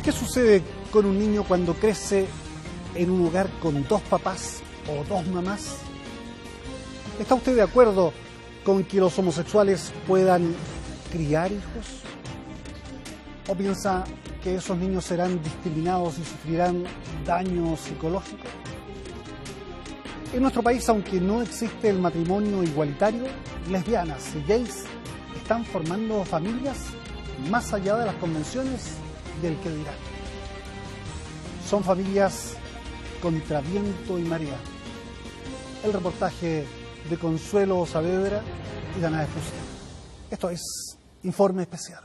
¿Qué sucede con un niño cuando crece en un hogar con dos papás o dos mamás? ¿Está usted de acuerdo con que los homosexuales puedan criar hijos? ¿O piensa que esos niños serán discriminados y sufrirán daño psicológico? En nuestro país, aunque no existe el matrimonio igualitario, lesbianas y gays están formando familias más allá de las convenciones del que dirán. Son familias contra viento y marea. El reportaje de Consuelo Saavedra y Danae Fuster. Esto es Informe Especial.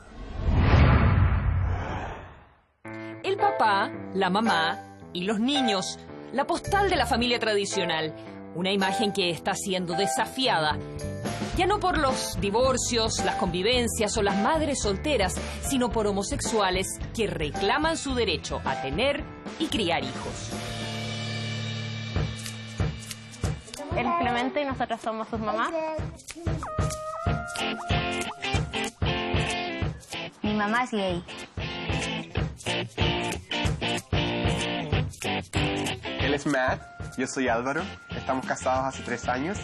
El papá, la mamá y los niños. La postal de la familia tradicional. Una imagen que está siendo desafiada. Ya no por los divorcios, las convivencias o las madres solteras, sino por homosexuales que reclaman su derecho a tener y criar hijos. Él es Clemente y nosotros somos sus mamás. Mi mamá es gay. Él es Matt, yo soy Álvaro, estamos casados hace 3 años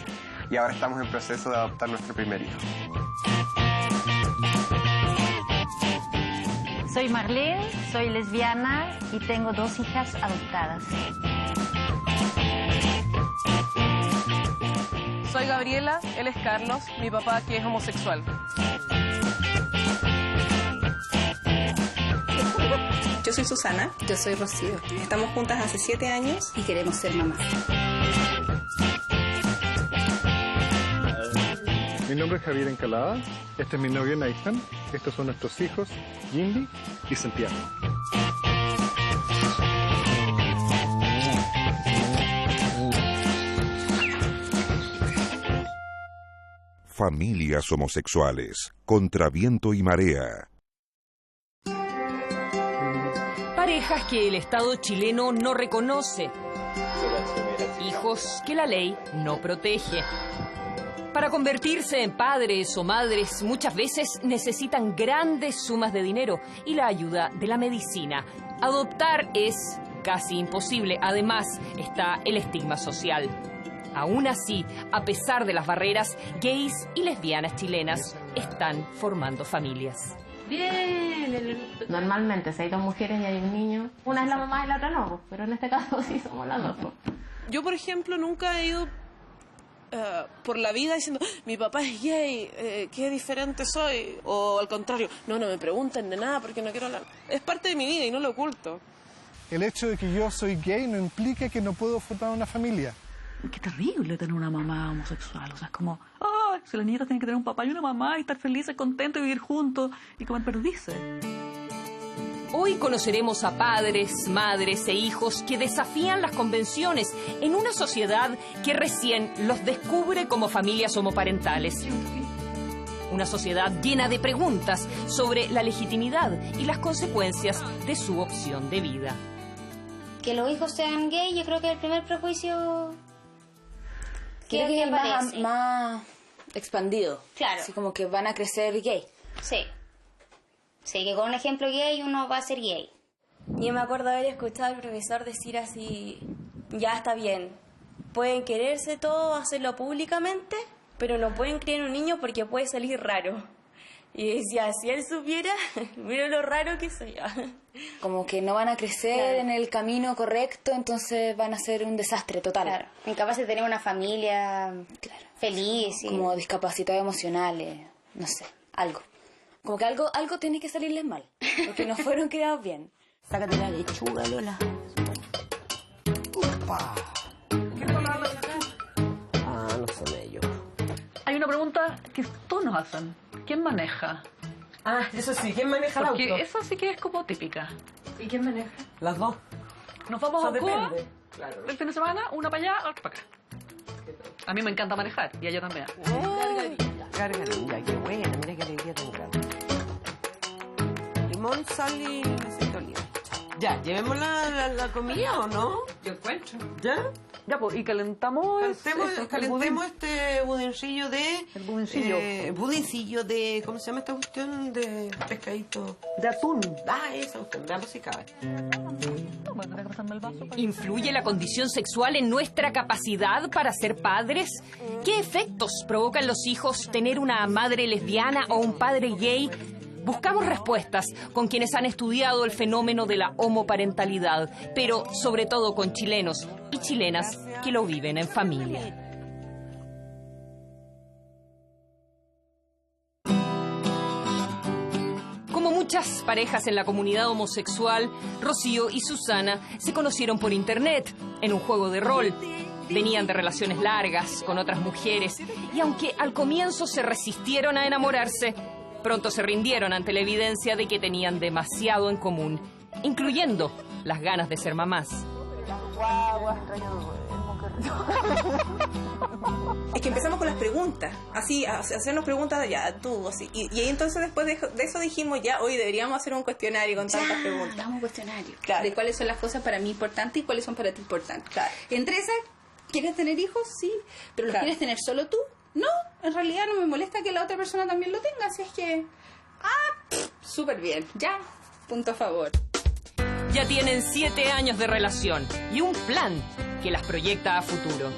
y ahora estamos en proceso de adoptar nuestro primer hijo. Soy Marlene, soy lesbiana y tengo 2 hijas adoptadas. Soy Gabriela, él es Carlos, mi papá que es homosexual. Yo soy Susana. Yo soy Rocío. Estamos juntas hace 7 años. Y queremos ser mamás. Mi nombre es Javier Encalada. Este es mi novio Nathan. Estos son nuestros hijos, Jindy y Santiago. Familias homosexuales, contra viento y marea. Parejas que el Estado chileno no reconoce. Hijos que la ley no protege. Para convertirse en padres o madres, muchas veces necesitan grandes sumas de dinero y la ayuda de la medicina. Adoptar es casi imposible. Además, está el estigma social. Aún así, a pesar de las barreras, gays y lesbianas chilenas están formando familias. Bien. Normalmente, si hay 2 mujeres y hay un niño, una es la mamá y la otra no, pero en este caso sí somos las 2. Yo, por ejemplo, nunca he ido por la vida diciendo, mi papá es gay, qué diferente soy, o al contrario, no me pregunten de nada porque no quiero hablar. Es parte de mi vida y no lo oculto. El hecho de que yo soy gay no implica que no puedo formar una familia. Qué terrible tener una mamá homosexual. O sea, es como, si las niñas tienen que tener un papá y una mamá y estar felices, contentos y vivir juntos y comer perdices. Hoy conoceremos a padres, madres e hijos que desafían las convenciones en una sociedad que recién los descubre como familias homoparentales. Una sociedad llena de preguntas sobre la legitimidad y las consecuencias de su opción de vida. Que los hijos sean gay, yo creo que es el primer prejuicio Creo que es más expandido. Claro. Así como que van a crecer gay. Sí. Sí, que con un ejemplo gay uno va a ser gay. Yo me acuerdo haber escuchado al profesor decir así, ya está bien, pueden quererse todos, hacerlo públicamente, pero no pueden criar un niño porque puede salir raro. Y decía, si él supiera, mira lo raro que soy. Como que no van a crecer en el camino correcto, entonces van a ser un desastre total. Claro, incapaces de tener una familia feliz. Como discapacitados emocionales, no sé, algo. Como que algo tiene que salirles mal, porque no fueron criados bien. Sácate la lechuga, Lola. ¡Upa! No son ellos. Hay una pregunta que todos nos hacen. ¿Quién maneja? Eso sí, ¿quién maneja el auto? Porque esa sí que es como típica. ¿Y quién maneja? Las dos. Nos vamos a Cuba, depende. Claro. el fin de semana, una para allá, otra para acá. A mí me encanta manejar, y a ella también. Cargadilla, qué buena, mira qué alegría tan grande. Limón, sal y aceite de oliva. Ya, ¿llevemos la comida o no? Yo encuentro. ¿Ya? Ya, pues, y calentamos... Calentemos este budencillo de... El budencillo. Budencillo de... ¿Cómo se llama esta cuestión? De pescadito. De atún. Esa cuestión. Veamos si cabe. ¿Influye la condición sexual en nuestra capacidad para ser padres? ¿Qué efectos provocan los hijos tener una madre lesbiana o un padre gay? Buscamos respuestas con quienes han estudiado el fenómeno de la homoparentalidad, pero sobre todo con chilenos y chilenas que lo viven en familia. Como muchas parejas en la comunidad homosexual, Rocío y Susana se conocieron por internet, en un juego de rol. Venían de relaciones largas con otras mujeres y aunque al comienzo se resistieron a enamorarse, pronto se rindieron ante la evidencia de que tenían demasiado en común, incluyendo las ganas de ser mamás. Es que empezamos con las preguntas, así, a hacernos preguntas, ya, tú, así. Y ahí entonces después de eso dijimos, ya, hoy deberíamos hacer un cuestionario con tantas preguntas. Hagamos un cuestionario, claro, de cuáles son las cosas para mí importantes y cuáles son para ti importantes. Claro. Entre esas, ¿quieres tener hijos? Sí, pero ¿los quieres tener solo tú? No, en realidad no me molesta que la otra persona también lo tenga, así es que... súper bien, ya, punto a favor. Ya tienen 7 años de relación y un plan que las proyecta a futuro.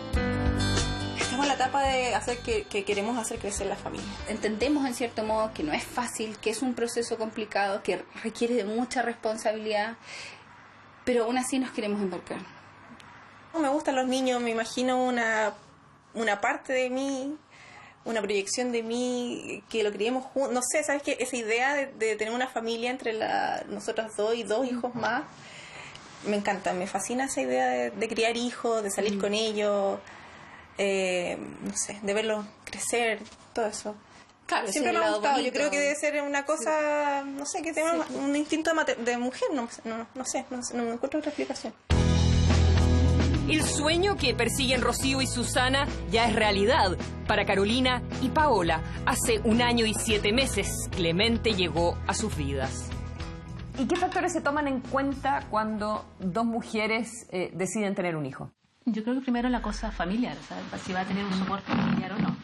Estamos en la etapa de hacer que queremos hacer crecer la familia. Entendemos en cierto modo que no es fácil, que es un proceso complicado, que requiere de mucha responsabilidad, pero aún así nos queremos embarcar. Me gustan los niños, me imagino una parte de mí, una proyección de mí, que lo criemos juntos. No sé, ¿sabes qué? Esa idea de tener una familia entre nosotras dos y 2 hijos más, me encanta, me fascina esa idea de criar hijos, de salir con ellos, no sé, de verlos crecer, todo eso. Claro, siempre me ha gustado, yo creo que debe ser una cosa, no sé, que tenga un instinto de mujer, no sé, no me encuentro otra explicación. El sueño que persiguen Rocío y Susana ya es realidad. Para Carolina y Paola, hace 1 año y 7 meses, Clemente llegó a sus vidas. ¿Y qué factores se toman en cuenta cuando 2 mujeres deciden tener un hijo? Yo creo que primero la cosa familiar, o sea, si va a tener un soporte familiar o no.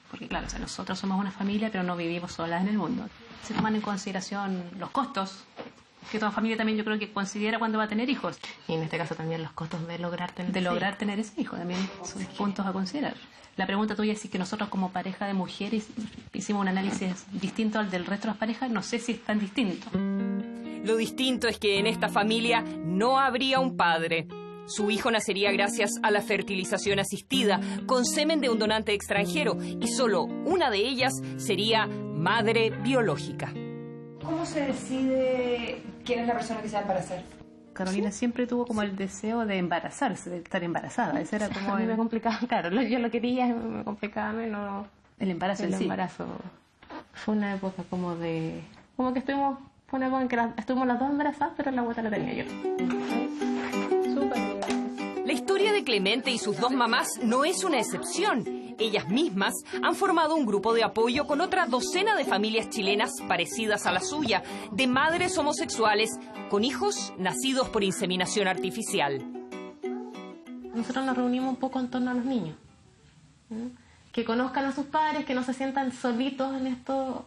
Porque claro, o sea, nosotros somos una familia, pero no vivimos solas en el mundo. Se toman en consideración los costos, que toda familia también yo creo que considera cuando va a tener hijos. Y en este caso también los costos de lograr tener ese hijo, también son puntos a considerar. La pregunta tuya es si que nosotros como pareja de mujeres hicimos un análisis distinto al del resto de las parejas, no sé si es tan distinto. Lo distinto es que en esta familia no habría un padre. Su hijo nacería gracias a la fertilización asistida, con semen de un donante extranjero, y solo una de ellas sería madre biológica. ¿Cómo se decide quién es la persona que se va a embarazar? Carolina siempre tuvo como el deseo de embarazarse, de estar embarazada. Eso era como... A mí me complicaba, claro, yo lo quería, me complicaba menos el embarazo. Fue una época como que estuvimos, fue una época en que estuvimos las 2 embarazadas, pero la guata la tenía yo. La historia de Clemente y sus 2 mamás no es una excepción. Ellas mismas han formado un grupo de apoyo con otra docena de familias chilenas parecidas a la suya, de madres homosexuales con hijos nacidos por inseminación artificial. Nosotros nos reunimos un poco en torno a los niños, que conozcan a sus padres, que no se sientan solitos en esto,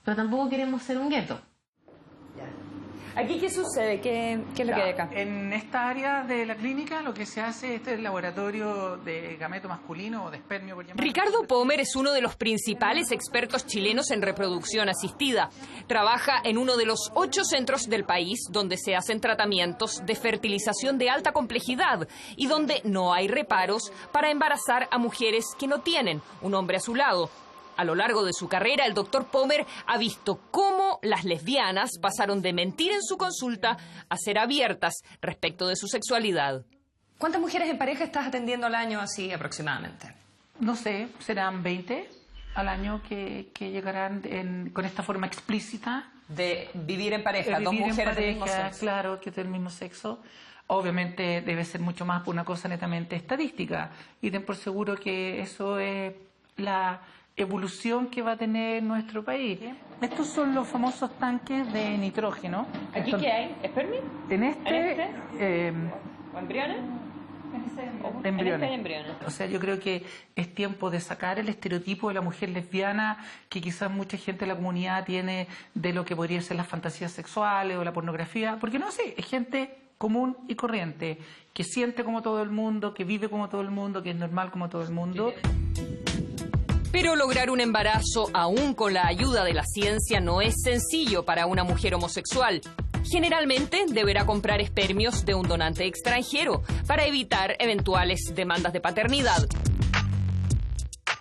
pero tampoco queremos ser un gueto. ¿Aquí qué sucede? ¿Qué es lo que hay acá? En esta área de la clínica lo que se hace es el laboratorio de gameto masculino o de espermio, por llamarlo. Ricardo Pomer es uno de los principales expertos chilenos en reproducción asistida. Trabaja en uno de los 8 centros del país donde se hacen tratamientos de fertilización de alta complejidad y donde no hay reparos para embarazar a mujeres que no tienen un hombre a su lado. A lo largo de su carrera, el doctor Pomer ha visto cómo las lesbianas pasaron de mentir en su consulta a ser abiertas respecto de su sexualidad. ¿Cuántas mujeres en pareja estás atendiendo al año así aproximadamente? No sé, serán 20 al año que llegarán con esta forma explícita. De vivir en pareja, 2 mujeres del mismo sexo. Claro, que del mismo sexo. Obviamente debe ser mucho más por una cosa netamente estadística. Y ten por seguro que eso es la evolución que va a tener nuestro país. Estos son los famosos tanques de nitrógeno. ¿Aquí qué hay? ¿Espermio? En este... ¿O embriones? De embriones. O sea, yo creo que es tiempo de sacar el estereotipo de la mujer lesbiana que quizás mucha gente de la comunidad tiene de lo que podría ser las fantasías sexuales o la pornografía, porque no sé, es gente común y corriente, que siente como todo el mundo, que vive como todo el mundo, que es normal como todo el mundo. Pero lograr un embarazo, aún con la ayuda de la ciencia, no es sencillo para una mujer homosexual. Generalmente deberá comprar espermios de un donante extranjero para evitar eventuales demandas de paternidad.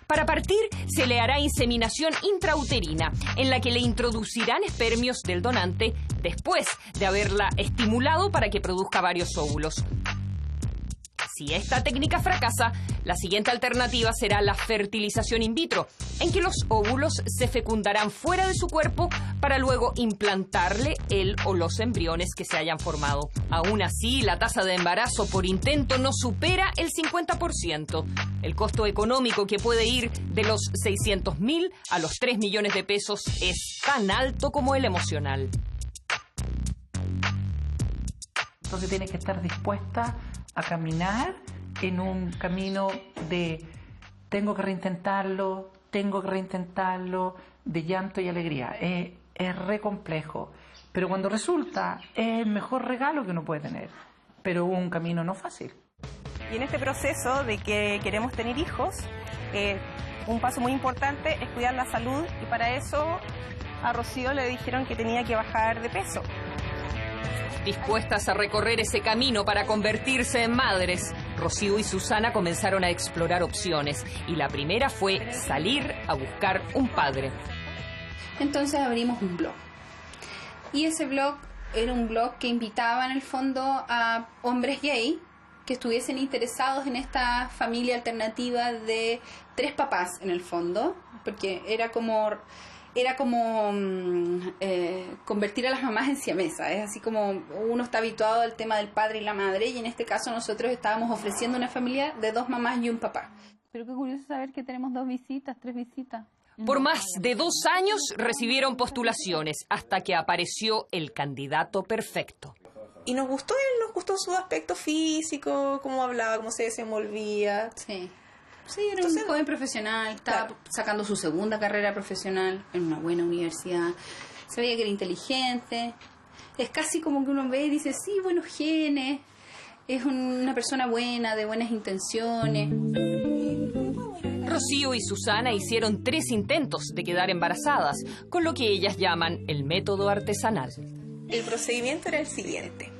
Para partir, se le hará inseminación intrauterina, en la que le introducirán espermios del donante después de haberla estimulado para que produzca varios óvulos. Si esta técnica fracasa, la siguiente alternativa será la fertilización in vitro, en que los óvulos se fecundarán fuera de su cuerpo para luego implantarle él o los embriones que se hayan formado. Aún así, la tasa de embarazo por intento no supera el 50%. El costo económico, que puede ir de los 600.000 a los 3 millones de pesos, es tan alto como el emocional. Entonces tienes que estar dispuesta a caminar en un camino de tengo que reintentarlo, de llanto y alegría. Es re complejo, pero cuando resulta es el mejor regalo que uno puede tener, pero un camino no fácil. Y en este proceso de que queremos tener hijos, un paso muy importante es cuidar la salud, y para eso a Rocío le dijeron que tenía que bajar de peso. Dispuestas a recorrer ese camino para convertirse en madres, Rocío y Susana comenzaron a explorar opciones, y la primera fue salir a buscar un padre. Entonces abrimos un blog, y ese blog era un blog que invitaba en el fondo a hombres gay que estuviesen interesados en esta familia alternativa de 3 papás en el fondo, porque era como convertir a las mamás en siamesas. Es así como uno está habituado al tema del padre y la madre, y en este caso nosotros estábamos ofreciendo una familia de 2 mamás y un papá. Pero qué curioso saber que tenemos 2 visitas, 3 visitas. Por más de 2 años recibieron postulaciones hasta que apareció el candidato perfecto. Y nos gustó él, nos gustó su aspecto físico, cómo hablaba, cómo se desenvolvía. Sí. Sí, era un joven profesional, estaba sacando su segunda carrera profesional en una buena universidad, se veía que era inteligente, es casi como que uno ve y dice, sí, buenos genes, es una persona buena, de buenas intenciones. Rocío y Susana hicieron 3 intentos de quedar embarazadas, con lo que ellas llaman el método artesanal. El procedimiento era el siguiente.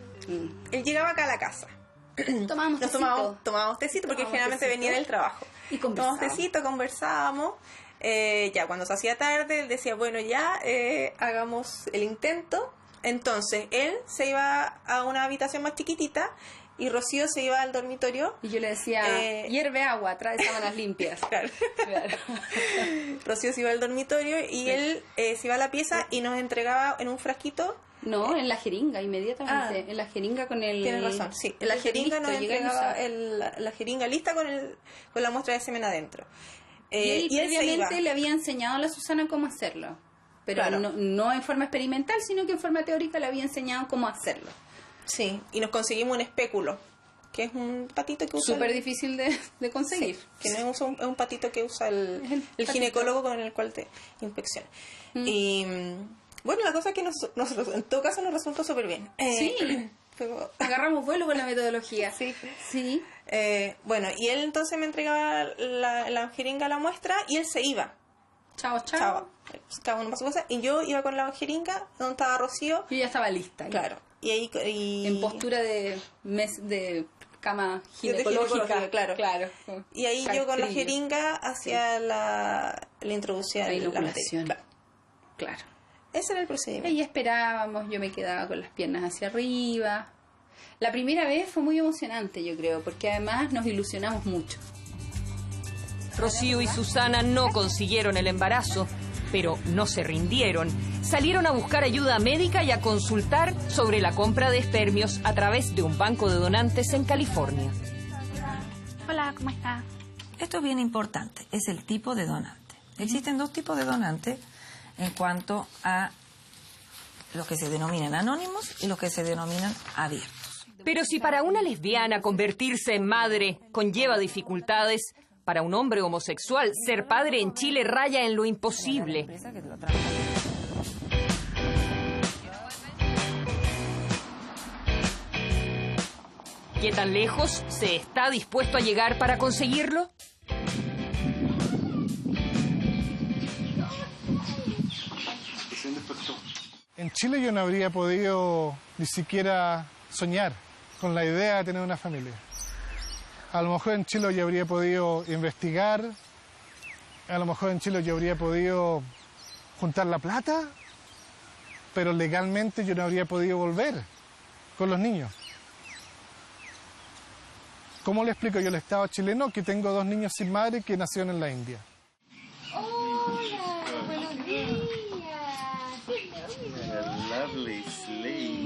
Él llegaba acá a la casa. Tomábamos tecito porque generalmente venía del trabajo. Y conversábamos. Tomábamos tecito, conversábamos. Ya cuando se hacía tarde, él decía, bueno, ya hagamos el intento. Entonces él se iba a una habitación más chiquitita y Rocío se iba al dormitorio. Y yo le decía, hierve agua, trae sábanas limpias. Claro. Rocío se iba al dormitorio y él se iba a la pieza y nos entregaba en un frasquito. No, en la jeringa, inmediatamente. En la jeringa con el... Tienes razón, sí. En la jeringa nos entregaba la jeringa lista con la muestra de semen adentro. Y él previamente le había enseñado a la Susana cómo hacerlo. Pero claro, no en forma experimental, sino que en forma teórica le había enseñado cómo hacerlo. Sí, y nos conseguimos un espéculo, que es un patito que usa... Súper difícil de conseguir. Sí, que no es un patito que usa el ginecólogo con el cual te inspecciona. Y... bueno, la cosa es que nosotros, en todo caso, nos resultó súper bien. Sí, agarramos vuelo con la metodología. Sí. Bueno, y él entonces me entregaba la jeringa a la muestra y él se iba. Chao. Cada uno para su cosa. Y yo iba con la jeringa donde estaba Rocío. Y ya estaba lista. Claro. Y en postura de cama ginecológica. Claro. Y ahí yo con la jeringa hacia le introducía la materia. Claro. Ese era el procedimiento. Y esperábamos, yo me quedaba con las piernas hacia arriba. La primera vez fue muy emocionante, yo creo, porque además nos ilusionamos mucho. Rocío y Susana no consiguieron el embarazo, pero no se rindieron. Salieron a buscar ayuda médica y a consultar sobre la compra de espermios a través de un banco de donantes en California. Hola, ¿cómo está? Esto es bien importante, es el tipo de donante. Existen 2 tipos de donantes en cuanto a los que se denominan anónimos y los que se denominan abiertos. Pero si para una lesbiana convertirse en madre conlleva dificultades, para un hombre homosexual ser padre en Chile raya en lo imposible. ¿Qué tan lejos se está dispuesto a llegar para conseguirlo? En Chile yo no habría podido ni siquiera soñar con la idea de tener una familia. A lo mejor en Chile yo habría podido investigar, a lo mejor en Chile yo habría podido juntar la plata, pero legalmente yo no habría podido volver con los niños. ¿Cómo le explico yo al Estado chileno que tengo 2 niños sin madre que nacieron en la India? Hola, buenos días. Lovely sleep.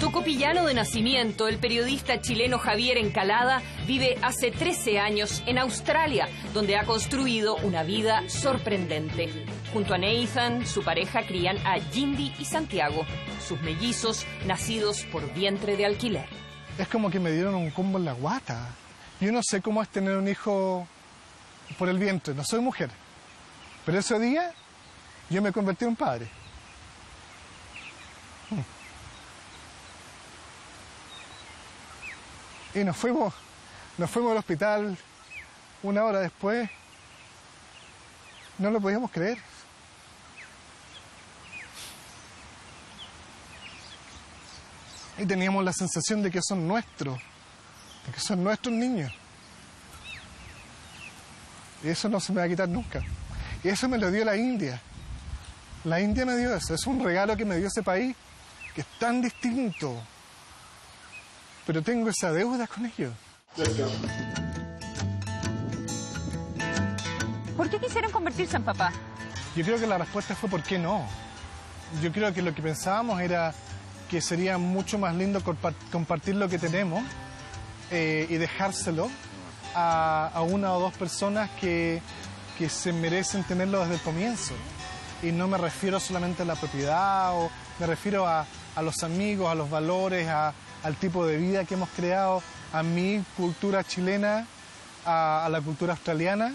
Tocopillano de nacimiento, el periodista chileno Javier Encalada vive hace 13 años en Australia, donde ha construido una vida sorprendente. Junto a Nathan, su pareja, crían a Jindy y Santiago, sus mellizos nacidos por vientre de alquiler. Es como que me dieron un combo en la guata. Yo no sé cómo es tener un hijo por el vientre, no soy mujer. Pero ese día yo me convertí en padre. Y nos fuimos al hospital 1 hora después. No lo podíamos creer. Y teníamos la sensación de que son nuestros, niños. Y eso no se me va a quitar nunca. Y eso me lo dio la India. La India me dio eso. Es un regalo que me dio ese país, que es tan distinto. Pero tengo esa deuda con ellos. ¿Por qué quisieron convertirse en papá? Yo creo que la respuesta fue ¿por qué no? Yo creo que lo que pensábamos era que sería mucho más lindo compartir lo que tenemos y dejárselo a 1 o 2 personas que se merecen tenerlo desde el comienzo. Y no me refiero solamente a la propiedad, o me refiero a los amigos, a los valores, al tipo de vida que hemos creado, a mi cultura chilena, a la cultura australiana.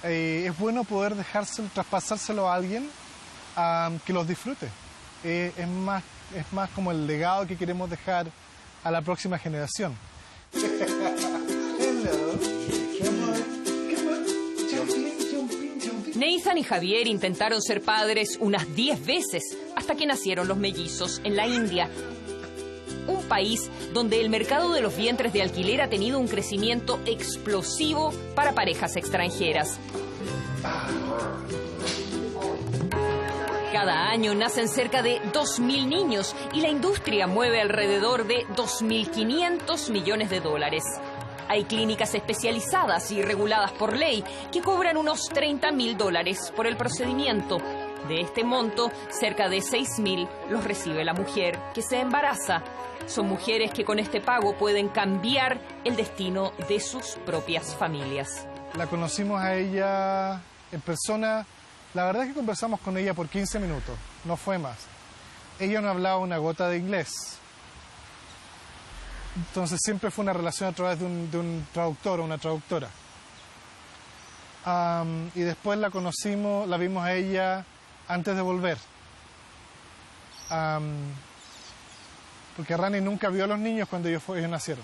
Es bueno poder traspasárselo a alguien que los disfrute. Es más como el legado que queremos dejar a la próxima generación. Nathan y Javier intentaron ser padres unas 10 veces hasta que nacieron los mellizos en la India, un país donde el mercado de los vientres de alquiler ha tenido un crecimiento explosivo para parejas extranjeras. Cada año nacen cerca de 2.000 niños y la industria mueve alrededor de 2.500 millones de dólares. Hay clínicas especializadas y reguladas por ley que cobran unos $30.000 por el procedimiento. De este monto, cerca de 6.000 los recibe la mujer que se embaraza. Son mujeres que con este pago pueden cambiar el destino de sus propias familias. La conocimos a ella en persona. La verdad es que conversamos con ella por 15 minutos, no fue más. Ella no hablaba una gota de inglés. Entonces siempre fue una relación a través de un traductor o una traductora. Y después la vimos a ella antes de volver. Porque Rani nunca vio a los niños cuando ellos nacieron.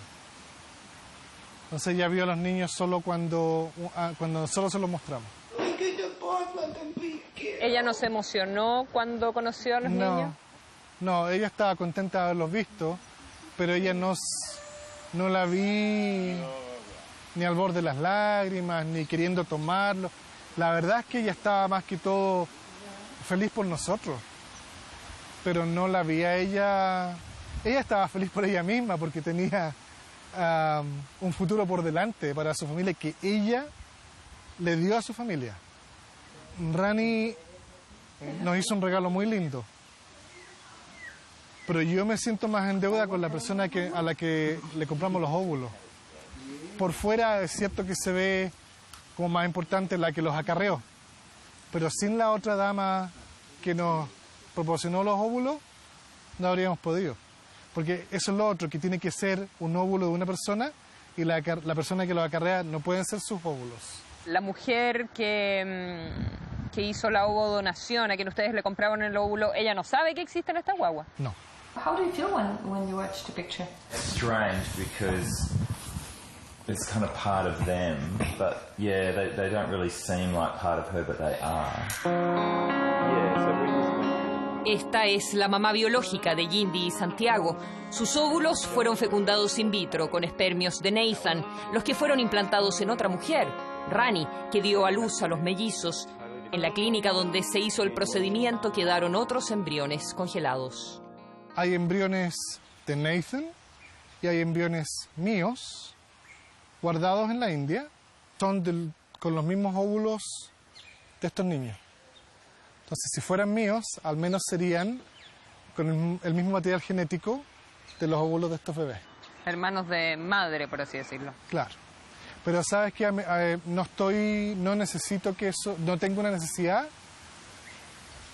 Entonces ella vio a los niños solo cuando nosotros se los mostramos. ¿Ella no se emocionó cuando conoció a los niños? No, ella estaba contenta de haberlos visto, pero ella no la vi ni al borde de las lágrimas, ni queriendo tomarlo. La verdad es que ella estaba más que todo feliz por nosotros, pero no la vi a ella. Ella estaba feliz por ella misma porque tenía un futuro por delante para su familia que ella le dio a su familia. Rani nos hizo un regalo muy lindo, pero yo me siento más en deuda con la persona a la que le compramos los óvulos. Por fuera es cierto que se ve como más importante la que los acarreó, pero sin la otra dama que nos proporcionó los óvulos, no habríamos podido. Porque eso es lo otro, que tiene que ser un óvulo de una persona y la persona que lo acarrea no pueden ser sus óvulos. La mujer que hizo la ovodonación, a quien ustedes le compraron el óvulo, ¿ella no sabe que existen estas guaguas? No. How do you feel when you watch the picture? Strange because it's kind of part of them, but yeah, they don't really seem like part of her, but they are. Esta es la mamá biológica de Jindy y Santiago. Sus óvulos fueron fecundados in vitro con espermios de Nathan, los que fueron implantados en otra mujer, Rani, que dio a luz a los mellizos. En la clínica donde se hizo el procedimiento quedaron otros embriones congelados. Hay embriones de Nathan y hay embriones míos guardados en la India. Son con los mismos óvulos de estos niños. Entonces, si fueran míos, al menos serían con el mismo material genético de los óvulos de estos bebés. Hermanos de madre, por así decirlo. Claro. Pero sabes que no necesito que eso, no tengo una necesidad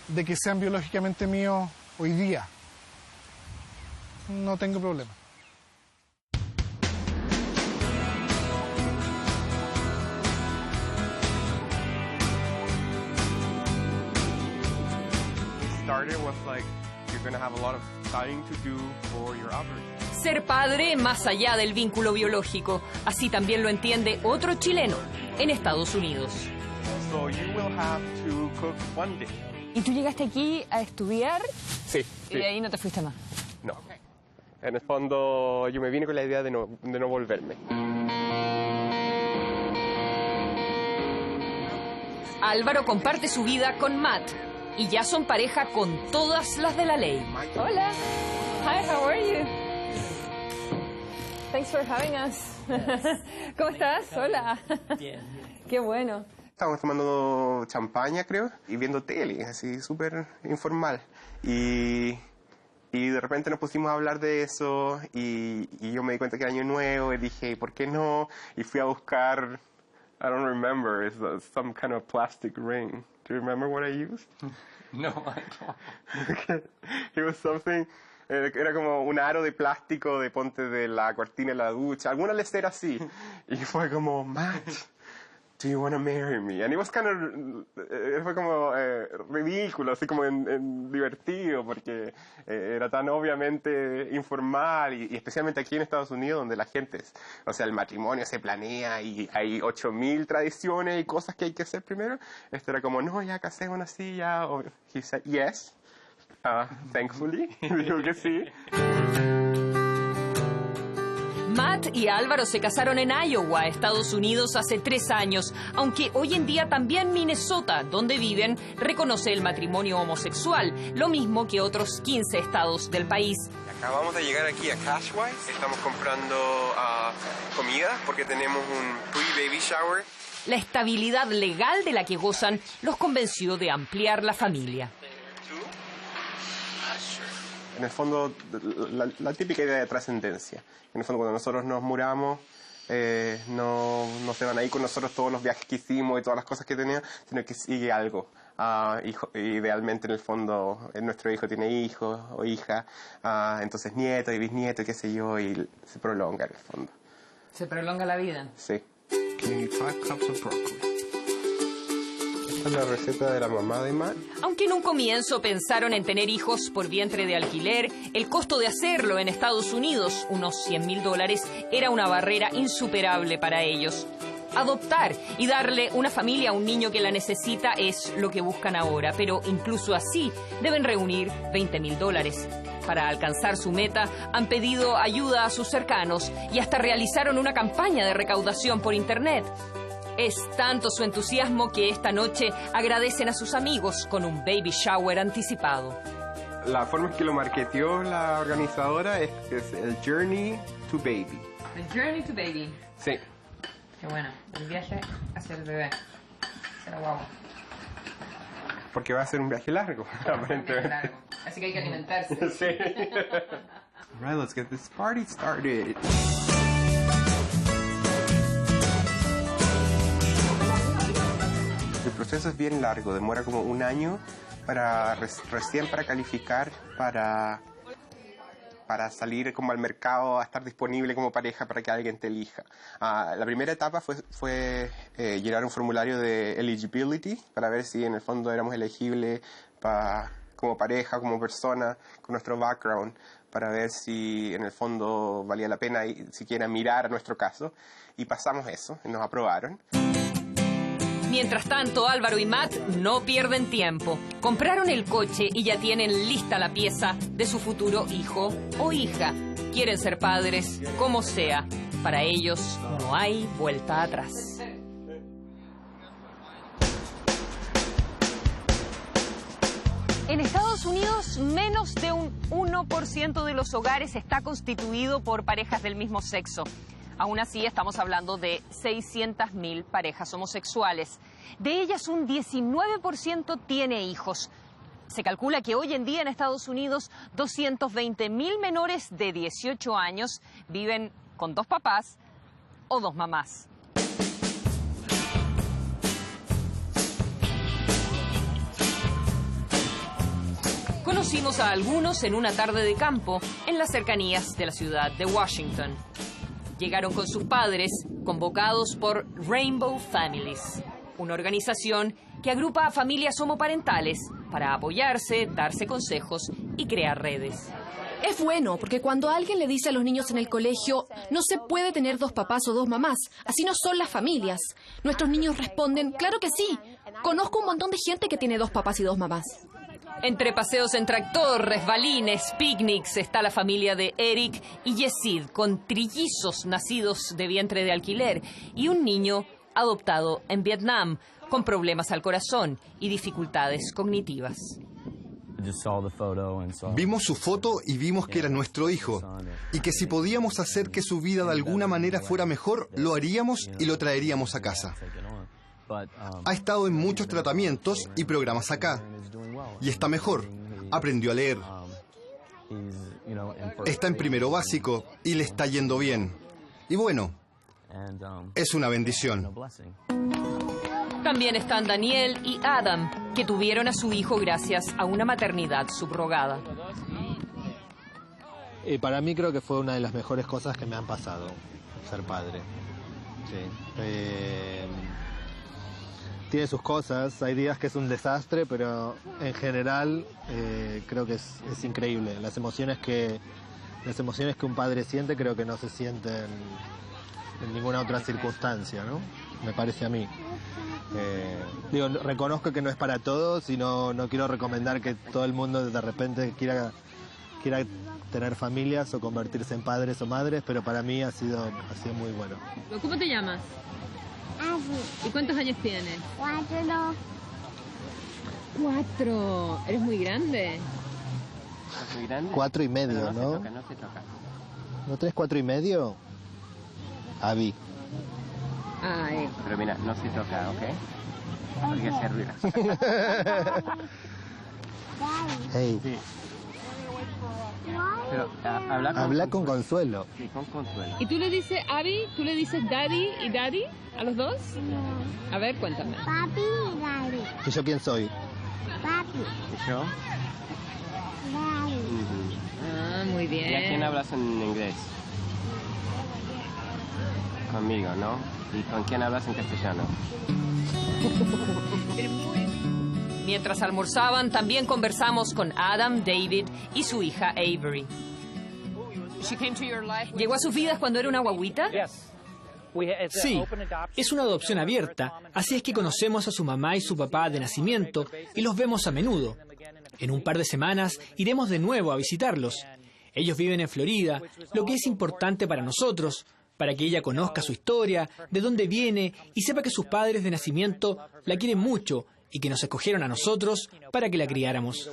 de que sean biológicamente míos hoy día. No tengo problema. Ser padre más allá del vínculo biológico, así también lo entiende otro chileno en Estados Unidos. ¿Y tú llegaste aquí a estudiar? Sí. ¿Y de ahí no te fuiste más? No. En el fondo yo me vine con la idea de no volverme. Álvaro comparte su vida con Matt y ya son pareja con todas las de la ley. Hola. Hi, how are you? Thanks for having us. ¿Cómo estás? Hola. Bien. Qué bueno. Estábamos tomando champaña, creo, y viendo tele, así súper informal. Y de repente nos pusimos a hablar de eso y yo me di cuenta que era año nuevo y dije, ¿por qué no? Y fui a buscar, I don't remember, it's some kind of plastic ring. Do you remember what I used? No, I don't. It was something, era como un aro de plástico de ponte de la cortina de la ducha, alguna lecera así. Y fue como, Matt, do you want to marry me? And it was kind of, fue como ridículo, así como divertido, porque era tan obviamente informal, y especialmente aquí en Estados Unidos, donde la gente, o sea, el matrimonio se planea y hay 8,000 tradiciones y cosas que hay que hacer primero. Esto era como, no, ya casémonos así, ya. He said, yes, thankfully, dijo que sí. Matt y Álvaro se casaron en Iowa, Estados Unidos, hace 3 años, aunque hoy en día también Minnesota, donde viven, reconoce el matrimonio homosexual, lo mismo que otros 15 estados del país. Acabamos de llegar aquí a Cashwise, estamos comprando comida porque tenemos un pre-baby shower. La estabilidad legal de la que gozan los convenció de ampliar la familia. En el fondo, la típica idea de trascendencia. En el fondo, cuando nosotros nos muramos, no se van a ir con nosotros todos los viajes que hicimos y todas las cosas que teníamos, sino que sigue algo. Idealmente, en el fondo, nuestro hijo tiene hijos o hija, entonces nietos y bisnietos, qué sé yo, y se prolonga en el fondo. ¿Se prolonga la vida? Sí. Esta es la receta de la mamá de Matt. Aunque en un comienzo pensaron en tener hijos por vientre de alquiler, el costo de hacerlo en Estados Unidos, unos $100,000, era una barrera insuperable para ellos. Adoptar y darle una familia a un niño que la necesita es lo que buscan ahora, pero incluso así deben reunir $20,000. Para alcanzar su meta, han pedido ayuda a sus cercanos y hasta realizaron una campaña de recaudación por internet. Es tanto su entusiasmo que esta noche agradecen a sus amigos con un baby shower anticipado. La forma en que lo marketeó la organizadora es el Journey to Baby. The Journey to Baby. Sí. Qué bueno, el viaje hacia el bebé. Será guau. Porque va a ser un viaje largo, aparentemente. Así que hay que alimentarse. Sí. All right, let's get this party started. El proceso es bien largo, demora como 1 año recién para calificar para salir como al mercado, a estar disponible como pareja para que alguien te elija. La primera etapa fue llenar un formulario de eligibility para ver si en el fondo éramos elegibles como pareja, como persona, con nuestro background, para ver si en el fondo valía la pena siquiera mirar nuestro caso. Y pasamos eso, y nos aprobaron. Mientras tanto, Álvaro y Matt no pierden tiempo. Compraron el coche y ya tienen lista la pieza de su futuro hijo o hija. Quieren ser padres, como sea. Para ellos no hay vuelta atrás. En Estados Unidos, menos de un 1% de los hogares está constituido por parejas del mismo sexo. Aún así, estamos hablando de 600.000 parejas homosexuales. De ellas, un 19% tiene hijos. Se calcula que hoy en día en Estados Unidos, 220.000 menores de 18 años viven con 2 papás o 2 mamás. Conocimos a algunos en una tarde de campo en las cercanías de la ciudad de Washington. Llegaron con sus padres, convocados por Rainbow Families, una organización que agrupa a familias homoparentales para apoyarse, darse consejos y crear redes. Es bueno, porque cuando alguien le dice a los niños en el colegio, no se puede tener 2 papás o 2 mamás, así no son las familias. Nuestros niños responden, claro que sí. Conozco un montón de gente que tiene 2 papás y 2 mamás. Entre paseos en tractor, resbalines, picnics, está la familia de Eric y Yesid, con trillizos nacidos de vientre de alquiler y un niño adoptado en Vietnam, con problemas al corazón y dificultades cognitivas. Vimos su foto y vimos que era nuestro hijo, y que si podíamos hacer que su vida de alguna manera fuera mejor, lo haríamos y lo traeríamos a casa. Ha estado en muchos tratamientos y programas acá, y está mejor. Aprendió a leer. Está en primero básico y le está yendo bien. Y bueno, es una bendición. También están Daniel y Adam, que tuvieron a su hijo gracias a una maternidad subrogada. Para mí creo que fue una de las mejores cosas que me han pasado, ser padre. Sí. Tiene sus cosas, hay días que es un desastre, pero en general creo que es increíble. Las emociones que un padre siente creo que no se sienten en ninguna otra circunstancia, ¿no? Me parece a mí. Reconozco que no es para todos y no quiero recomendar que todo el mundo de repente quiera tener familias o convertirse en padres o madres, pero para mí ha sido muy bueno. ¿Cómo te llamas? ¿Y cuántos años tienes? 4. 4. ¿Eres muy grande? 4 y medio, ¿no? No se toca. ¿No tenés 4 y medio? Abby. Ay. Pero mira, no se toca, ¿ok? Porque hace ruido. Hey. Sí. Pero habla con Consuelo. Sí, con Consuelo. ¿Y tú le dices Abby? ¿Tú le dices daddy y daddy a los dos? A ver, cuéntame. Papi y daddy. ¿Y yo quién soy? Papi. ¿Y yo? Daddy. Ah, muy bien. ¿Y a quién hablas en inglés? Conmigo, ¿no? ¿Y con quién hablas en castellano? Mientras almorzaban, también conversamos con Adam, David y su hija Avery. ¿Llegó a sus vidas cuando era una guaguita? Sí, es una adopción abierta, así es que conocemos a su mamá y su papá de nacimiento y los vemos a menudo. En un par de semanas iremos de nuevo a visitarlos. Ellos viven en Florida, lo que es importante para nosotros, para que ella conozca su historia, de dónde viene y sepa que sus padres de nacimiento la quieren mucho y que nos escogieron a nosotros para que la criáramos.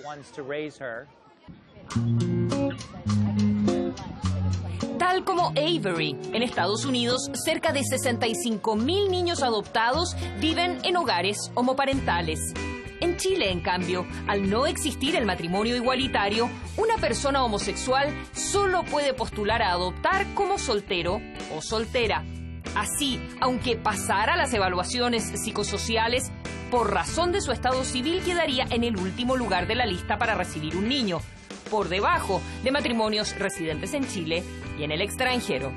Tal como Avery, en Estados Unidos, cerca de 65.000 niños adoptados viven en hogares homoparentales. En Chile, en cambio, al no existir el matrimonio igualitario, una persona homosexual solo puede postular a adoptar como soltero o soltera. Así, aunque pasara las evaluaciones psicosociales, por razón de su estado civil quedaría en el último lugar de la lista para recibir un niño, por debajo de matrimonios residentes en Chile y en el extranjero.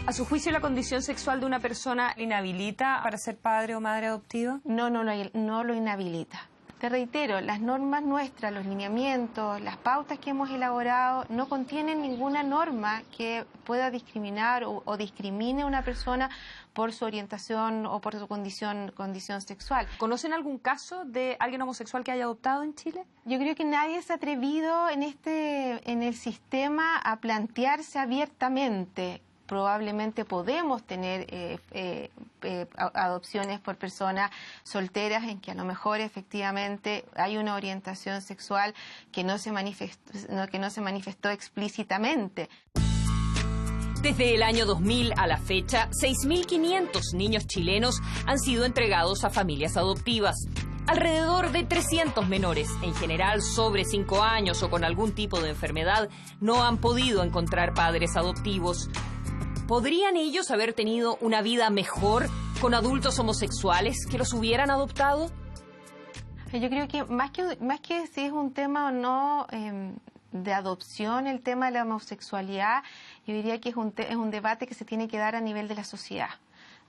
¿A su juicio la condición sexual de una persona inhabilita para ser padre o madre adoptiva? No lo inhabilita. Te reitero, las normas nuestras, los lineamientos, las pautas que hemos elaborado no contienen ninguna norma que pueda discriminar o discrimine a una persona por su orientación o por su condición sexual. ¿Conocen algún caso de alguien homosexual que haya adoptado en Chile? Yo creo que nadie se ha atrevido en el sistema a plantearse abiertamente. Probablemente podemos tener adopciones por personas solteras en que a lo mejor efectivamente hay una orientación sexual que no se manifestó explícitamente. Desde el año 2000 a la fecha, 6.500 niños chilenos han sido entregados a familias adoptivas. Alrededor de 300 menores, en general sobre 5 años o con algún tipo de enfermedad, no han podido encontrar padres adoptivos. ¿Podrían ellos haber tenido una vida mejor con adultos homosexuales que los hubieran adoptado? Yo creo que más que si es un tema o no de adopción, el tema de la homosexualidad, yo diría que es un debate que se tiene que dar a nivel de la sociedad.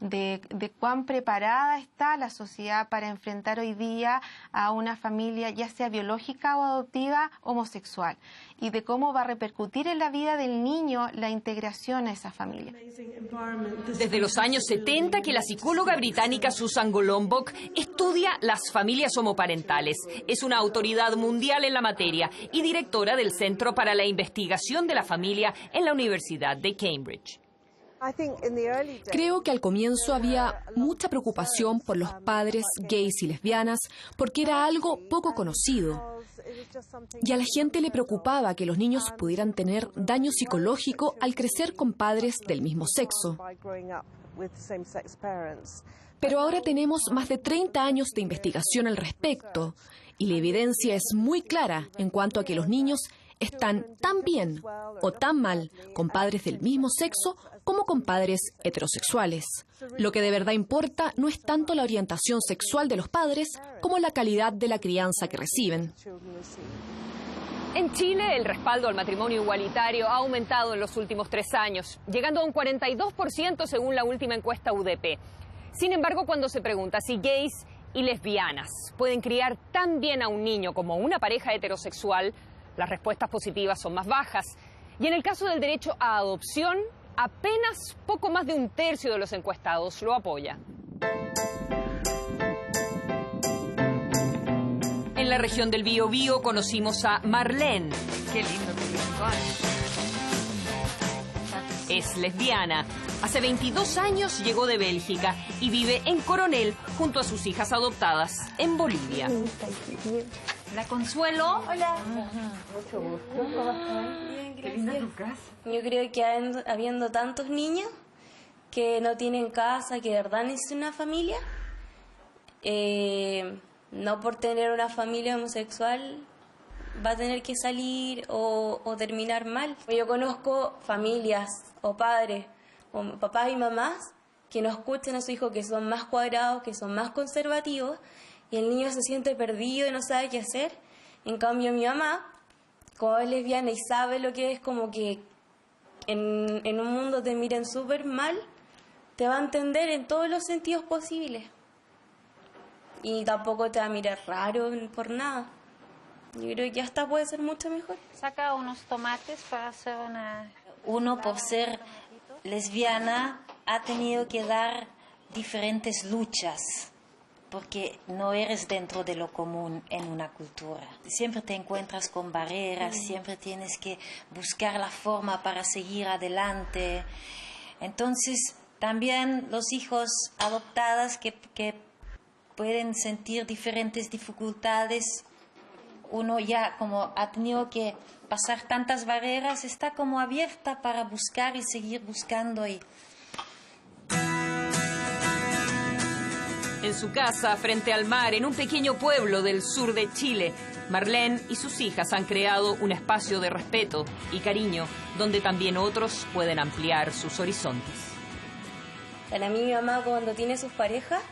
De cuán preparada está la sociedad para enfrentar hoy día a una familia, ya sea biológica o adoptiva, homosexual, y de cómo va a repercutir en la vida del niño la integración a esa familia. Desde los años 70 que la psicóloga británica Susan Golombok estudia las familias homoparentales. Es una autoridad mundial en la materia y directora del Centro para la Investigación de la Familia en la Universidad de Cambridge. Creo que al comienzo había mucha preocupación por los padres gays y lesbianas porque era algo poco conocido. Y a la gente le preocupaba que los niños pudieran tener daño psicológico al crecer con padres del mismo sexo. Pero ahora tenemos más de 30 años de investigación al respecto y la evidencia es muy clara en cuanto a que los niños están tan bien o tan mal con padres del mismo sexo como con padres heterosexuales. Lo que de verdad importa no es tanto la orientación sexual de los padres como la calidad de la crianza que reciben. En Chile, el respaldo al matrimonio igualitario ha aumentado en los últimos 3 años, llegando a un 42% según la última encuesta UDP. Sin embargo, cuando se pregunta si gays y lesbianas pueden criar tan bien a un niño como una pareja heterosexual, las respuestas positivas son más bajas. Y en el caso del derecho a adopción, apenas poco más de 1/3 de los encuestados lo apoya. En la región del Biobío conocimos a Marlene. Qué lindo que es lesbiana. Hace 22 años llegó de Bélgica y vive en Coronel junto a sus hijas adoptadas en Bolivia. La Consuelo. Hola. Mucho gusto. ¿Cómo están? Bien, Qué linda tu gracias. casa. Yo creo que habiendo tantos niños que no tienen casa, que de verdad necesitan una familia, no por tener una familia homosexual va a tener que salir o terminar mal. Yo conozco familias o padres, o papás y mamás, que no escuchan a su hijo, que son más cuadrados, que son más conservativos, y el niño se siente perdido y no sabe qué hacer. En cambio, mi mamá, como es lesbiana y sabe lo que es como que en un mundo te miren súper mal, te va a entender en todos los sentidos posibles. Y tampoco te va a mirar raro por nada. Yo creo que hasta puede ser mucho mejor. Saca unos tomates para hacer una... Uno, por ser lesbiana, ha tenido que dar diferentes luchas, porque no eres dentro de lo común en una cultura. Siempre te encuentras con barreras, siempre tienes que buscar la forma para seguir adelante. Entonces, también los hijos adoptados que pueden sentir diferentes dificultades, uno ya como ha tenido que pasar tantas barreras, está como abierta para buscar y seguir buscando. En su casa, frente al mar, en un pequeño pueblo del sur de Chile, Marlene y sus hijas han creado un espacio de respeto y cariño donde también otros pueden ampliar sus horizontes. Para mí mi mamá cuando tiene sus parejas,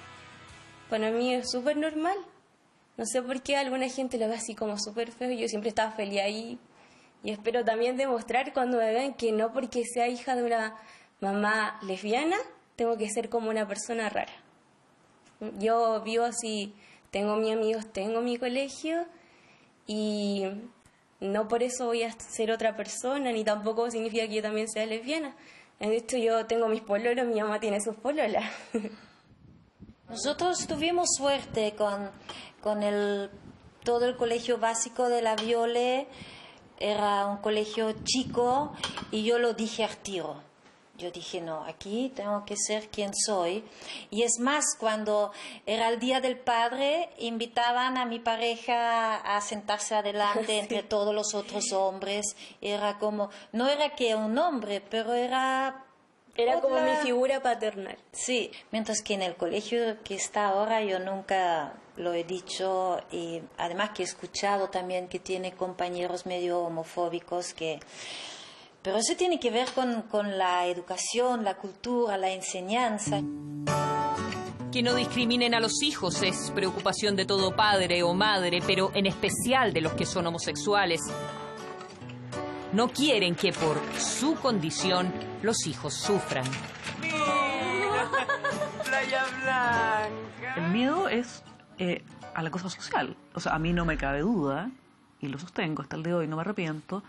para mí es súper normal. No sé por qué alguna gente lo ve así como súper feo. Yo siempre estaba feliz ahí. Y espero también demostrar cuando me vean que no porque sea hija de una mamá lesbiana, tengo que ser como una persona rara. Yo vivo así, tengo mis amigos, tengo mi colegio y no por eso voy a ser otra persona, ni tampoco significa que yo también sea lesbiana. De hecho, yo tengo mis pololos, mi mamá tiene sus pololas. Nosotros tuvimos suerte con todo el colegio básico de la Viole. Era un colegio chico y yo lo dije al tiro. Yo dije, no, aquí tengo que ser quien soy. Y es más, cuando era el Día del Padre, invitaban a mi pareja a sentarse adelante entre todos los otros hombres. Era como, no era que un hombre, pero era... Era como mi figura paternal. Sí, mientras que en el colegio que está ahora yo nunca lo he dicho y además que he escuchado también que tiene compañeros medio homofóbicos que... Pero eso tiene que ver con la educación, la cultura, la enseñanza. Que no discriminen a los hijos es preocupación de todo padre o madre, pero en especial de los que son homosexuales. No quieren que por su condición los hijos sufran. Playa Blanca. El miedo es a la cosa social. O sea, a mí no me cabe duda, y lo sostengo hasta el día de hoy, no me arrepiento,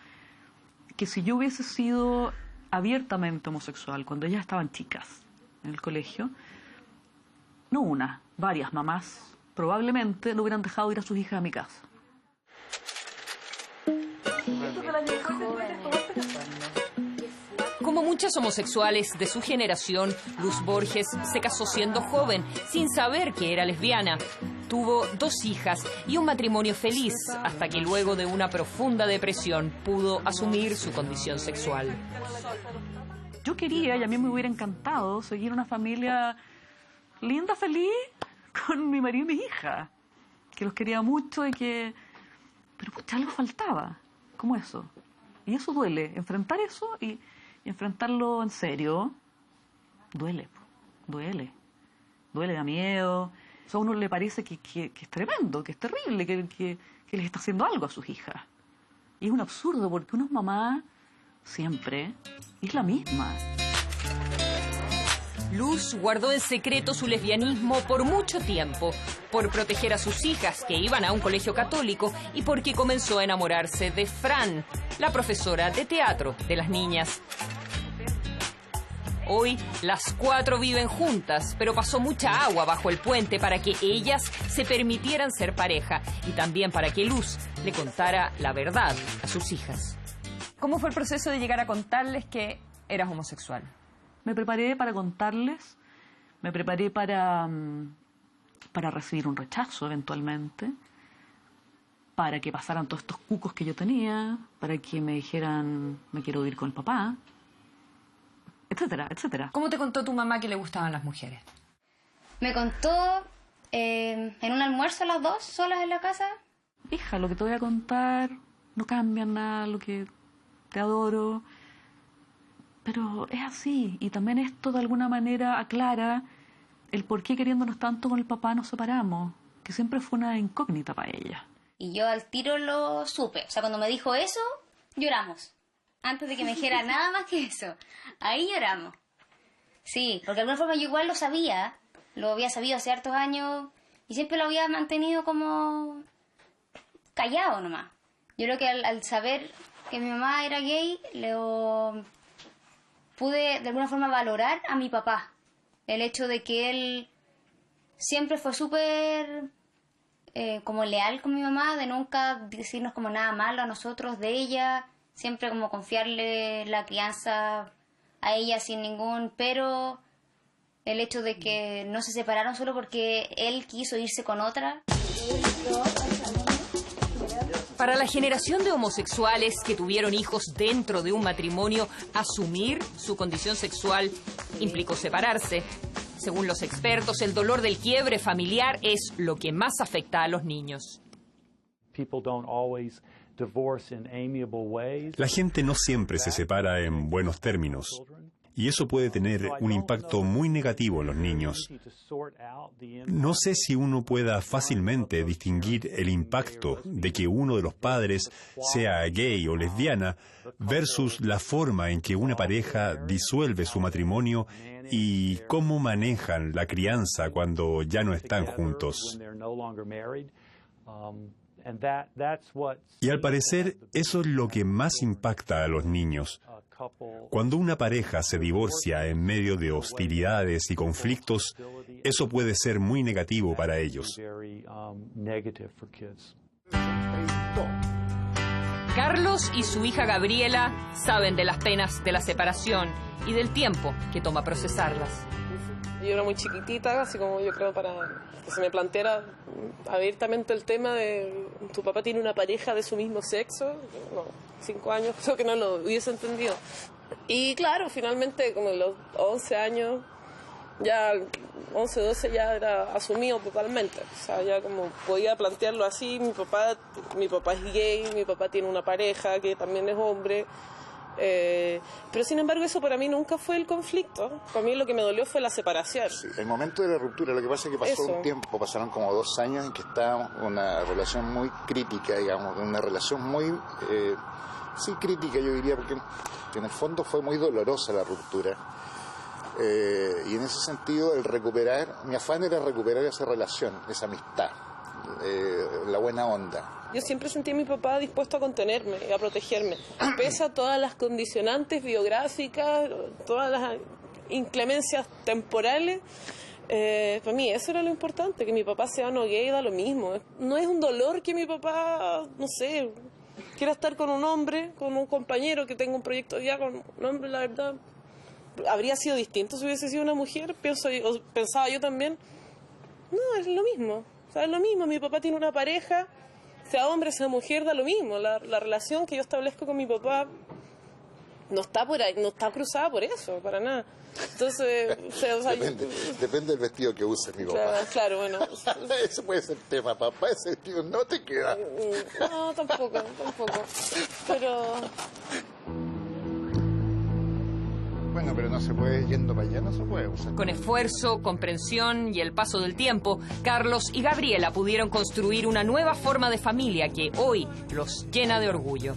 que si yo hubiese sido abiertamente homosexual cuando ellas estaban chicas en el colegio, no una, varias mamás probablemente no hubieran dejado ir a sus hijas a mi casa. Como muchas homosexuales de su generación, Luz Borges se casó siendo joven, sin saber que era lesbiana. Tuvo 2 hijas y un matrimonio feliz, hasta que luego de una profunda depresión pudo asumir su condición sexual. Yo quería, y a mí me hubiera encantado, seguir una familia linda, feliz, con mi marido y mi hija, que los quería mucho y que... Pero pucha, algo faltaba, como eso. Y eso duele, enfrentar eso y enfrentarlo en serio, duele, da miedo. O sea, a uno le parece que es tremendo, que es terrible, que les está haciendo algo a sus hijas. Y es un absurdo porque uno es mamá siempre y es la misma. Luz guardó en secreto su lesbianismo por mucho tiempo, por proteger a sus hijas que iban a un colegio católico y porque comenzó a enamorarse de Fran, la profesora de teatro de las niñas. Hoy las 4 viven juntas, pero pasó mucha agua bajo el puente para que ellas se permitieran ser pareja y también para que Luz le contara la verdad a sus hijas. ¿Cómo fue el proceso de llegar a contarles que eras homosexual? Me preparé para contarles, me preparé para recibir un rechazo eventualmente, para que pasaran todos estos cucos que yo tenía, para que me dijeran, me quiero ir con el papá, etcétera, etcétera. ¿Cómo te contó tu mamá que le gustaban las mujeres? Me contó en un almuerzo las 2, solas en la casa. Hija, lo que te voy a contar no cambia nada, lo que te adoro... Pero es así, y también esto de alguna manera aclara el por qué queriéndonos tanto con el papá nos separamos, que siempre fue una incógnita para ella. Y yo al tiro lo supe, o sea, cuando me dijo eso, lloramos. Antes de que me dijera nada más que eso, ahí lloramos. Sí, porque de alguna forma yo igual lo sabía, lo había sabido hace hartos años, y siempre lo había mantenido como callado nomás. Yo creo que al saber que mi mamá era gay, pude de alguna forma valorar a mi papá. El hecho de que él siempre fue súper como leal con mi mamá, de nunca decirnos como nada malo a nosotros de ella, siempre como confiarle la crianza a ella sin ningún pero. El hecho de que no se separaron solo porque él quiso irse con otra. Para la generación de homosexuales que tuvieron hijos dentro de un matrimonio, asumir su condición sexual implicó separarse. Según los expertos, el dolor del quiebre familiar es lo que más afecta a los niños. La gente no siempre se separa en buenos términos. y eso puede tener un impacto muy negativo en los niños. No sé si uno pueda fácilmente distinguir el impacto de que uno de los padres sea gay o lesbiana versus la forma en que una pareja disuelve su matrimonio y cómo manejan la crianza cuando ya no están juntos. Y al parecer, eso es lo que más impacta a los niños. Cuando una pareja se divorcia en medio de hostilidades y conflictos, eso puede ser muy negativo para ellos. Carlos y su hija Gabriela saben de las penas de la separación y del tiempo que toma procesarlas. Yo era muy chiquitita, así como yo creo para que se me planteara abiertamente el tema de tu papá tiene una pareja de su mismo sexo. No, 5 años, creo que no lo hubiese entendido. Y claro, finalmente como en los 11 años, ya 11, 12 ya era asumido totalmente. O sea, ya como podía plantearlo así, mi papá es gay, mi papá tiene una pareja que también es hombre. Pero sin embargo eso para mí nunca fue el conflicto. Para mí lo que me dolió fue la separación. Sí, el momento de la ruptura, lo que pasa es que pasó un tiempo, pasaron como 2 años en que estábamos en una relación muy crítica, digamos, una relación muy, sí, crítica yo diría, porque en el fondo fue muy dolorosa la ruptura. Y en ese sentido el recuperar, mi afán era recuperar esa relación, esa amistad, la buena onda. Yo siempre sentí a mi papá dispuesto a contenerme y a protegerme, pese a todas las condicionantes biográficas, todas las inclemencias temporales. Para mí eso era lo importante, que mi papá sea no gay, da lo mismo. No es un dolor que mi papá, no sé, quiera estar con un hombre, con un compañero que tenga un proyecto ya con un hombre, la verdad. Habría sido distinto si hubiese sido una mujer, pensaba yo también. No, es lo mismo, o sea, es lo mismo. Mi papá tiene una pareja, sea hombre, sea mujer, da lo mismo. La relación que yo establezco con mi papá no está por ahí, no está cruzada por eso, para nada. Entonces, depende del vestido que use mi papá. Claro, bueno. Ese puede ser tema, papá, ese vestido no te queda. No, tampoco. Pero... Bueno, pero no se puede, yendo para allá no se puede usar. Con esfuerzo, comprensión y el paso del tiempo, Carlos y Gabriela pudieron construir una nueva forma de familia que hoy los llena de orgullo.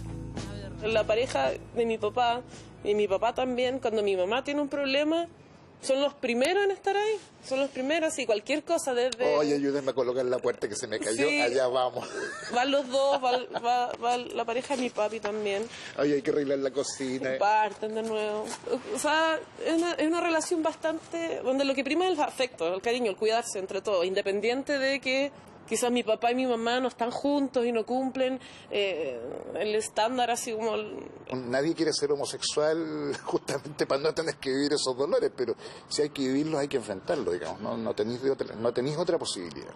La pareja de mi papá y mi papá también, cuando mi mamá tiene un problema, son los primeros en estar ahí. Son los primeros y cualquier cosa desde... Oye, ayúdenme a colocar la puerta que se me cayó. Sí, allá vamos. Van los dos, va la pareja de mi papi también. Oye, hay que arreglar la cocina. Parten de nuevo. O sea, es una relación bastante... donde lo que prima es el afecto, el cariño, el cuidarse entre todos, independiente de que quizás mi papá y mi mamá no están juntos y no cumplen el estándar así como... Nadie quiere ser homosexual justamente para no tener que vivir esos dolores, pero si hay que vivirlos hay que enfrentarlos, digamos, no tenéis otra posibilidad.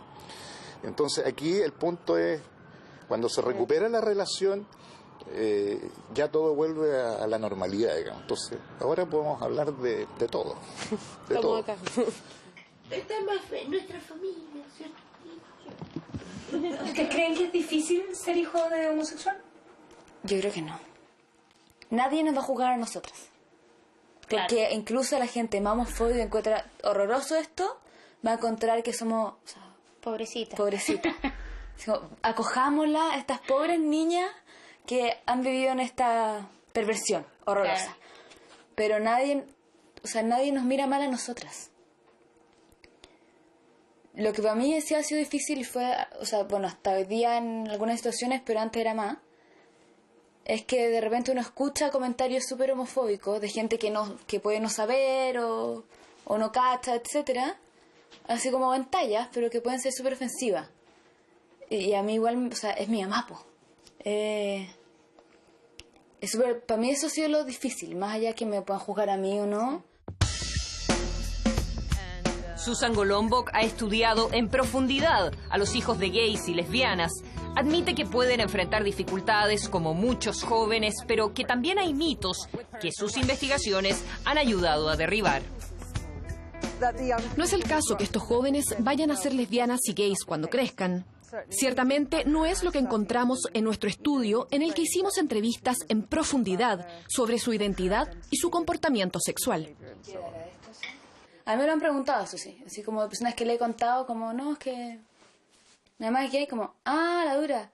Entonces aquí el punto es, cuando se recupera la relación, ya todo vuelve a la normalidad, digamos. Entonces ahora podemos hablar de todo. De Estamos todo. acá. Estamos en nuestra familia, ¿cierto? ¿Ustedes creen que es difícil ser hijo de homosexual? Yo creo que no. Nadie nos va a juzgar a nosotras. Claro. Porque incluso la gente más homofóbica encuentra horroroso esto, va a encontrar que somos... O sea, Pobrecita. Acojámosla a estas pobres niñas que han vivido en esta perversión horrorosa. Claro. Pero nadie nos mira mal a nosotras. Lo que para mí sí ha sido difícil fue, hasta hoy día en algunas situaciones, pero antes era más, es que de repente uno escucha comentarios súper homofóbicos de gente que puede no saber o no cacha, etcétera, así como pantallas, pero que pueden ser súper ofensivas. Y a mí igual, es mi mamá, po. Para mí eso ha sido lo difícil, más allá que me puedan juzgar a mí o no. Susan Golombok ha estudiado en profundidad a los hijos de gays y lesbianas. Admite que pueden enfrentar dificultades como muchos jóvenes, pero que también hay mitos que sus investigaciones han ayudado a derribar. No es el caso que estos jóvenes vayan a ser lesbianas y gays cuando crezcan. Ciertamente no es lo que encontramos en nuestro estudio en el que hicimos entrevistas en profundidad sobre su identidad y su comportamiento sexual. A mí me lo han preguntado, eso sí. Así como personas que le he contado, como, no, es que mi mamá es gay, como, ah, la dura.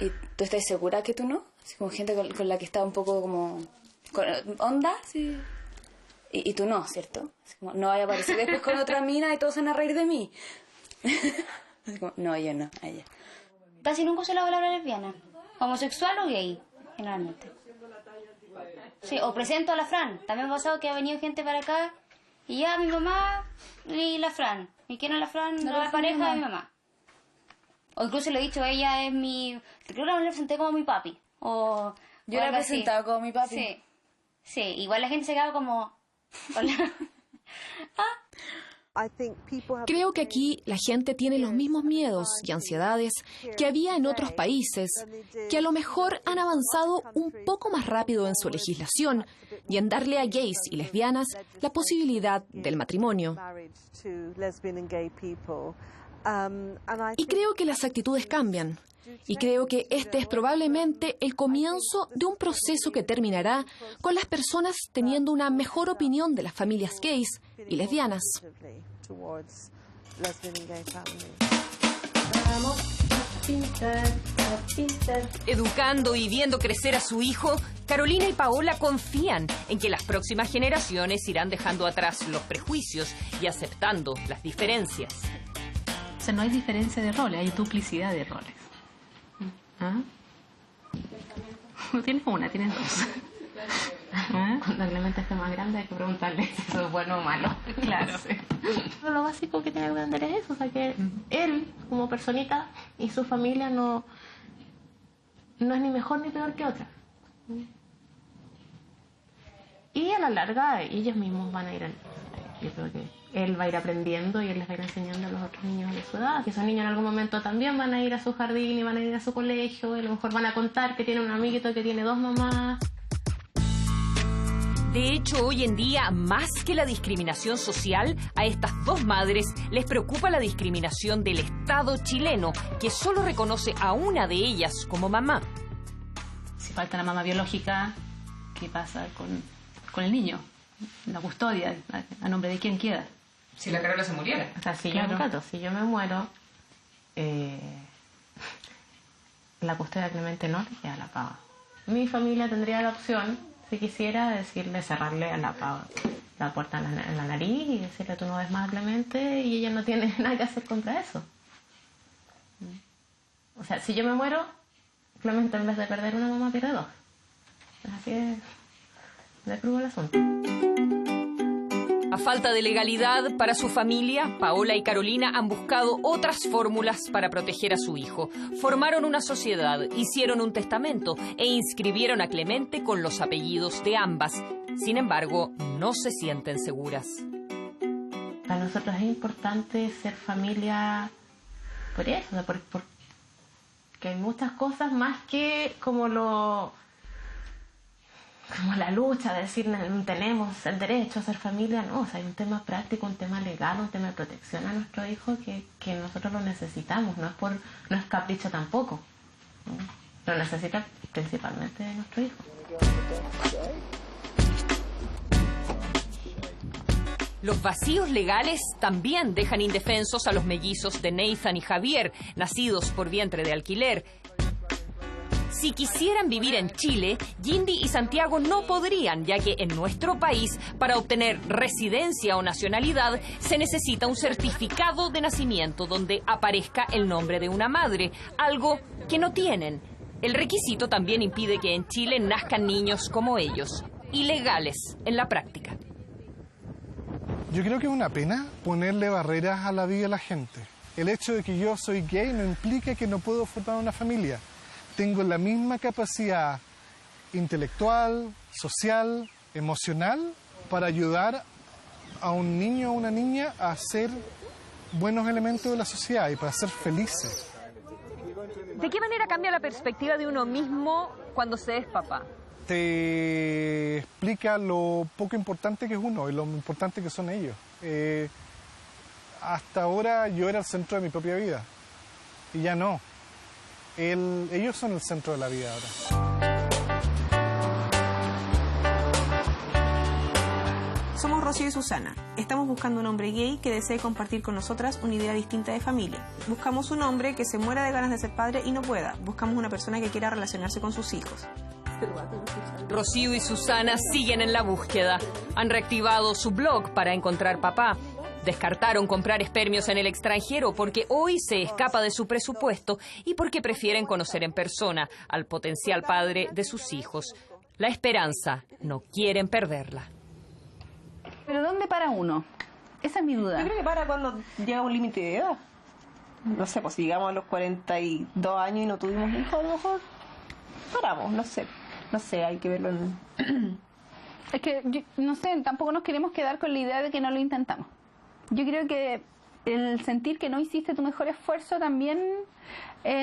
¿Y tú estás segura que tú no? Así como gente con la que está un poco como... con onda, sí. Y tú no, ¿cierto? Así como, no vaya a aparecer después con otra mina y todos van a reír de mí. Así como, no, yo no, a ella. Casi nunca uso la palabra lesbiana. Homosexual o gay, generalmente. Sí, o presento a la Fran. También ha pasado que ha venido gente para acá y ya mi mamá y la Fran. ¿Y quién es la Fran? La pareja de mi mamá. O incluso le he dicho, ella es mi... Creo que la presenté como mi papi. O yo la he presentado como mi papi. Sí. Sí, igual la gente se queda como... Hola. Creo que aquí la gente tiene los mismos miedos y ansiedades que había en otros países, que a lo mejor han avanzado un poco más rápido en su legislación y en darle a gays y lesbianas la posibilidad del matrimonio. Y creo que las actitudes cambian. Y creo que este es probablemente el comienzo de un proceso que terminará con las personas teniendo una mejor opinión de las familias gays y lesbianas. Educando y viendo crecer a su hijo, Carolina y Paola confían en que las próximas generaciones irán dejando atrás los prejuicios y aceptando las diferencias. O sea, no hay diferencia de roles, hay duplicidad de roles. ¿Ah? No tienes una, tienes dos. ¿Ah? Cuando Clemente esté más grande hay que preguntarle si eso es bueno o malo. Claro. Sí. Lo básico que tiene que entender es eso, o sea, que él, como personita, y su familia no es ni mejor ni peor que otra. Y a la larga ellos mismos van a ir, yo creo que él va a ir aprendiendo y él les va a ir enseñando a los otros niños de su edad, que esos niños en algún momento también van a ir a su jardín y van a ir a su colegio, y a lo mejor van a contar que tiene un amiguito que tiene 2 mamás. De hecho, hoy en día, más que la discriminación social, a estas 2 madres les preocupa la discriminación del Estado chileno, que solo reconoce a una de ellas como mamá. Si falta la mamá biológica, ¿qué pasa con el niño? La custodia, ¿a nombre de quién queda? Si la Carola se muriera. O sea, si yo me muero, la custodia Clemente no le queda a la Pava. Mi familia tendría la opción, si quisiera, decirle, cerrarle a la Pava la puerta en la nariz y decirle, tú no ves más a Clemente, y ella no tiene nada que hacer contra eso. O sea, si yo me muero, Clemente en vez de perder una mamá pierde 2. Así es de crudo el asunto. A falta de legalidad para su familia, Paola y Carolina han buscado otras fórmulas para proteger a su hijo. Formaron una sociedad, hicieron un testamento e inscribieron a Clemente con los apellidos de ambas. Sin embargo, no se sienten seguras. Para nosotros es importante ser familia por eso, porque hay muchas cosas más que como la lucha de decir tenemos el derecho a ser familia, no, o sea, hay un tema práctico, un tema legal, un tema de protección a nuestro hijo que nosotros lo necesitamos, no es capricho tampoco, ¿no? Lo necesita principalmente nuestro hijo. Los vacíos legales también dejan indefensos a los mellizos de Nathan y Javier, nacidos por vientre de alquiler. Si quisieran vivir en Chile, Yindi y Santiago no podrían, ya que en nuestro país, para obtener residencia o nacionalidad, se necesita un certificado de nacimiento donde aparezca el nombre de una madre, algo que no tienen. El requisito también impide que en Chile nazcan niños como ellos, ilegales en la práctica. Yo creo que es una pena ponerle barreras a la vida de la gente. El hecho de que yo soy gay no implica que no puedo formar una familia. Tengo la misma capacidad intelectual, social, emocional para ayudar a un niño o una niña a ser buenos elementos de la sociedad y para ser felices. ¿De qué manera cambia la perspectiva de uno mismo cuando se es papá? Te explica lo poco importante que es uno y lo importante que son ellos. Hasta ahora yo era el centro de mi propia vida. y ya no. Ellos son el centro de la vida ahora. Somos Rocío y Susana. Estamos buscando un hombre gay que desee compartir con nosotras una idea distinta de familia. Buscamos un hombre que se muera de ganas de ser padre y no pueda. Buscamos una persona que quiera relacionarse con sus hijos. Rocío y Susana siguen en la búsqueda. Han reactivado su blog para encontrar papá. Descartaron comprar espermios en el extranjero porque hoy se escapa de su presupuesto y porque prefieren conocer en persona al potencial padre de sus hijos. La esperanza, no quieren perderla. ¿Pero dónde para uno? Esa es mi duda. Yo creo que para cuando llega un límite de edad. No sé, pues si llegamos a los 42 años y no tuvimos hijos, a lo mejor paramos, no sé. No sé, hay que verlo en... Es que, no sé, tampoco nos queremos quedar con la idea de que no lo intentamos. Yo creo que el sentir que no hiciste tu mejor esfuerzo también,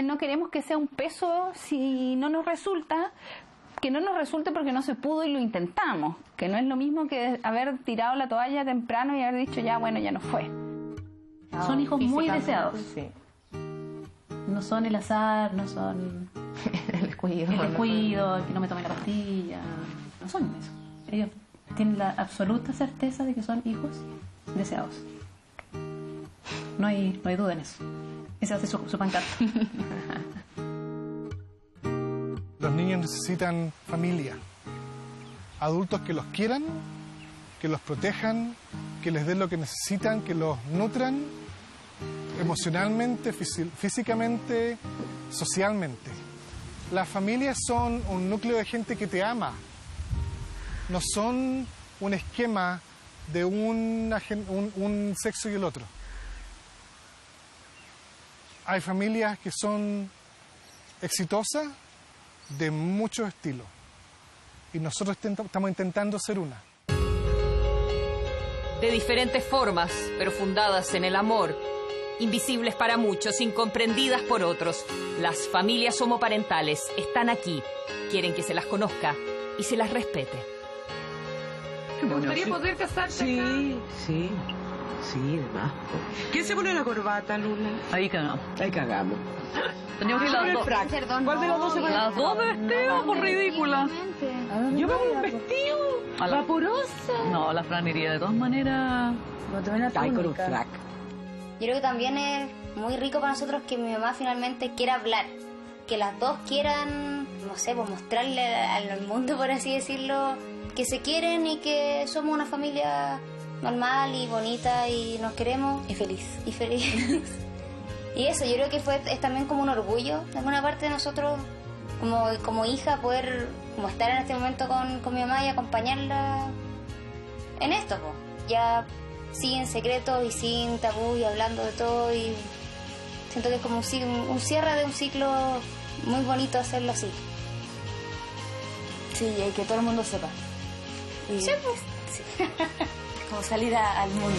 no queremos que sea un peso si no nos resulta, que no nos resulte porque no se pudo y lo intentamos, que no es lo mismo que haber tirado la toalla temprano y haber dicho ya, bueno, ya no fue. Son hijos muy deseados. Sí. No son el azar, no son el descuido, el que no me tome la pastilla. No son eso. Ellos tienen la absoluta certeza de que son hijos deseados. No hay duda en eso. Ese hace su pancarta. Los niños necesitan familia, adultos que los quieran, que los protejan, que les den lo que necesitan, que los nutran emocionalmente, físicamente, socialmente. Las familias son un núcleo de gente que te ama, no son un esquema de un sexo y el otro. Hay familias que son exitosas, de muchos estilos, y nosotros estamos intentando ser una. De diferentes formas, pero fundadas en el amor, invisibles para muchos, incomprendidas por otros, las familias homoparentales están aquí, quieren que se las conozca y se las respete. ¿Te gustaría poder casarte acá? Sí, demás. ¿Quién se pone la corbata, Luna? Ahí cagamos. Tenemos que ir las dos. ¿Cuál de las dos se pone? Las dos de vestido, por ridícula. Yo me pongo un vestido vaporosa. No, la Fran iría de todas maneras. Ay, con un frac. Yo creo que también es muy rico para nosotros que mi mamá finalmente quiera hablar. Que las dos quieran, no sé, pues mostrarle al mundo, por así decirlo, que se quieren y que somos una familia normal y bonita y nos queremos. Y feliz. Y feliz. Y eso, yo creo que es también como un orgullo de alguna parte de nosotros, como hija, poder como estar en este momento con mi mamá y acompañarla en esto, pues. Ya sin secretos y sin tabú y hablando de todo, y siento que es como un cierre de un ciclo muy bonito hacerlo así. Sí, y que todo el mundo sepa. Sí, pues. Como salir al mundo.